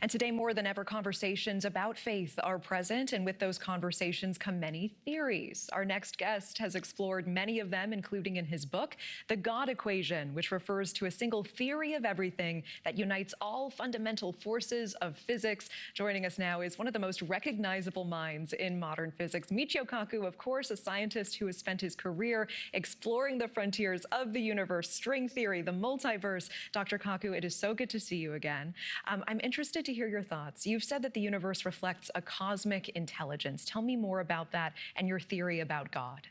And today, more than ever, conversations about faith are present, and with those conversations come many theories. Our next guest has explored many of them, including in his book, The God Equation, which refers to a single theory of everything that unites all fundamental forces of physics. Joining us now is one of the most recognizable minds in modern physics, Michio Kaku, of course, a scientist who has spent his career exploring the frontiers of the universe, string theory, the multiverse. Dr. Kaku, it is so good to see you again. I'm interested to hear your thoughts. You've said that the universe reflects a cosmic intelligence. Tell me more about that and your theory about God.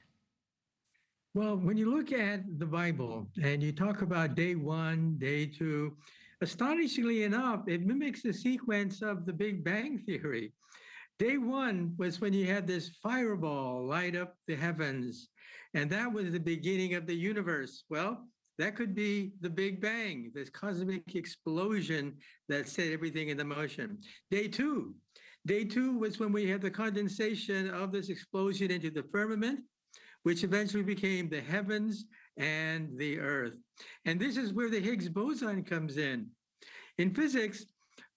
Well, when you look at the Bible and you talk about day one, day two, astonishingly enough, it mimics the sequence of the Big Bang Theory. Day one was when you had this fireball light up the heavens, and that was the beginning of the universe. Well, that could be the Big Bang, this cosmic explosion that set everything into motion. Day two was when we had the condensation of this explosion into the firmament, which eventually became the heavens and the earth. And this is where the Higgs boson comes in. In physics,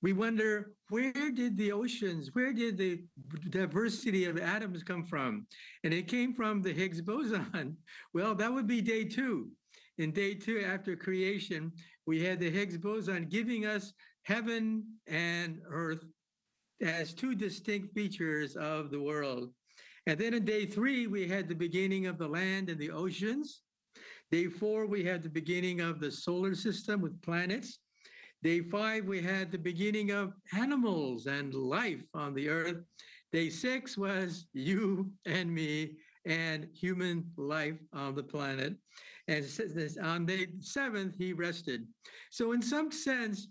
we wonder, where did the oceans, where did the diversity of atoms come from? And it came from the Higgs boson. Well, that would be day two. In day two, after creation, we had the Higgs boson giving us heaven and earth as two distinct features of the world. And then in day three, we had the beginning of the land and the oceans. Day four, we had the beginning of the solar system with planets. Day five, we had the beginning of animals and life on the earth. Day six was you and me and human life on the planet. And on day seventh, he rested. So in some sense,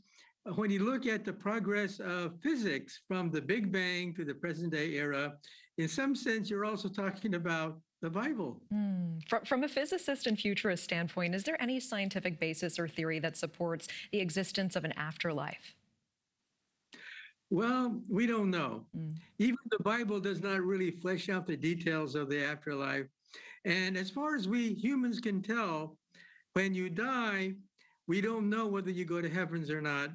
when you look at the progress of physics from the Big Bang to the present day era, in some sense, you're also talking about the Bible. From a physicist and futurist standpoint, is there any scientific basis or theory that supports the existence of an afterlife? Well, we don't know. Even the Bible does not really flesh out the details of the afterlife. And as far as we humans can tell, when you die, we don't know whether you go to heavens or not.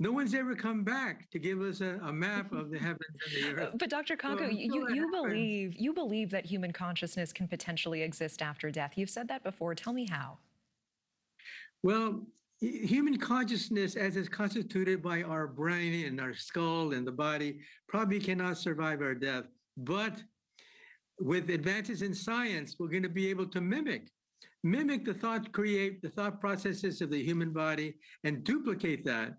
No one's ever come back to give us a map of the heavens and the earth. But Dr. Kaku, you believe that human consciousness can potentially exist after death. You've said that before. Tell me how. Well, human consciousness, as is constituted by our brain and our skull and the body, probably cannot survive our death. But with advances in science, we're going to be able to mimic the thought processes of the human body and duplicate that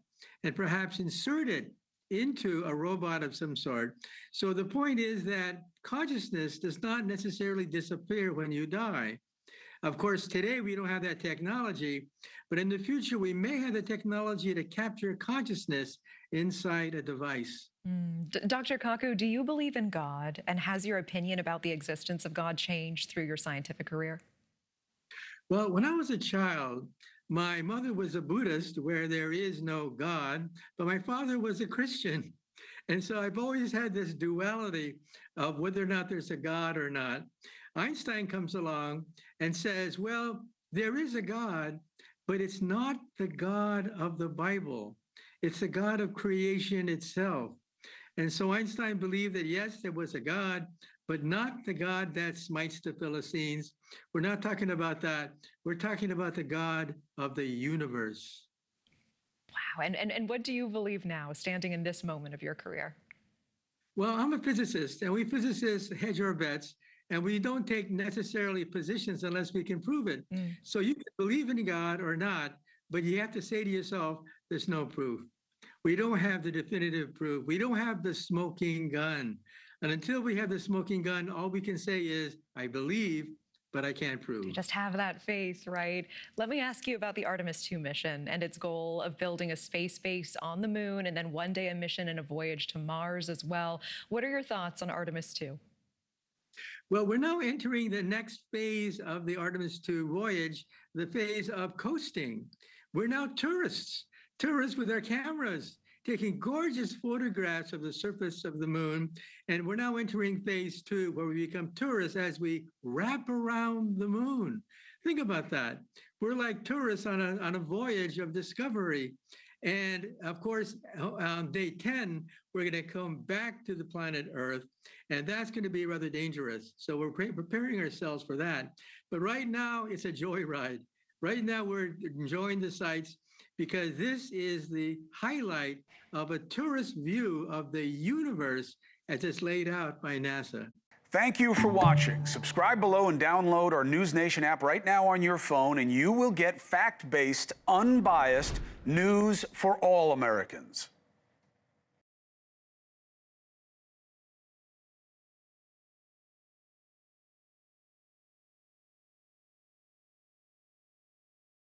and perhaps insert it into a robot of some sort. So the point is that consciousness does not necessarily disappear when you die. Of course, today we don't have that technology, but in the future we may have the technology to capture consciousness inside a device. Dr. Kaku, do you believe in God, and has your opinion about the existence of God changed through your scientific career? Well, when I was a child, my mother was a Buddhist where there is no God, but my father was a Christian. And so I've always had this duality of whether or not there's a God or not. Einstein comes along and says, well, there is a God, but it's not the God of the Bible. It's the God of creation itself. And so Einstein believed that, yes, there was a God, but not the God that smites the Philistines. We're not talking about that. We're talking about the God of the universe. Wow. And what do you believe now, standing in this moment of your career? Well, I'm a physicist, and we physicists hedge our bets, and we don't take necessarily positions unless we can prove it. So you can believe in God or not, but you have to say to yourself, there's no proof. We don't have the definitive proof. We don't have the smoking gun. And until we have the smoking gun, all we can say is, I believe, but I can't prove. You just have that faith, right? Let me ask you about the Artemis 2 mission and its goal of building a space base on the moon, and then one day a mission and a voyage to Mars as well. What are your thoughts on Artemis 2? Well, we're now entering the next phase of the Artemis 2 voyage, the phase of coasting. We're now tourists with our cameras, taking gorgeous photographs of the surface of the moon. And we're now entering phase two, where we become tourists as we wrap around the moon. Think about that. We're like tourists on a voyage of discovery. And of course, on day 10, we're going to come back to the planet Earth, and that's going to be rather dangerous. So we're preparing ourselves for that. But right now, it's a joyride. Right now, we're enjoying the sights because this is the highlight of a tourist view of the universe as it's laid out by NASA. Thank you for watching. Subscribe below and download our NewsNation app right now on your phone, and you will get fact-based, unbiased news for all Americans.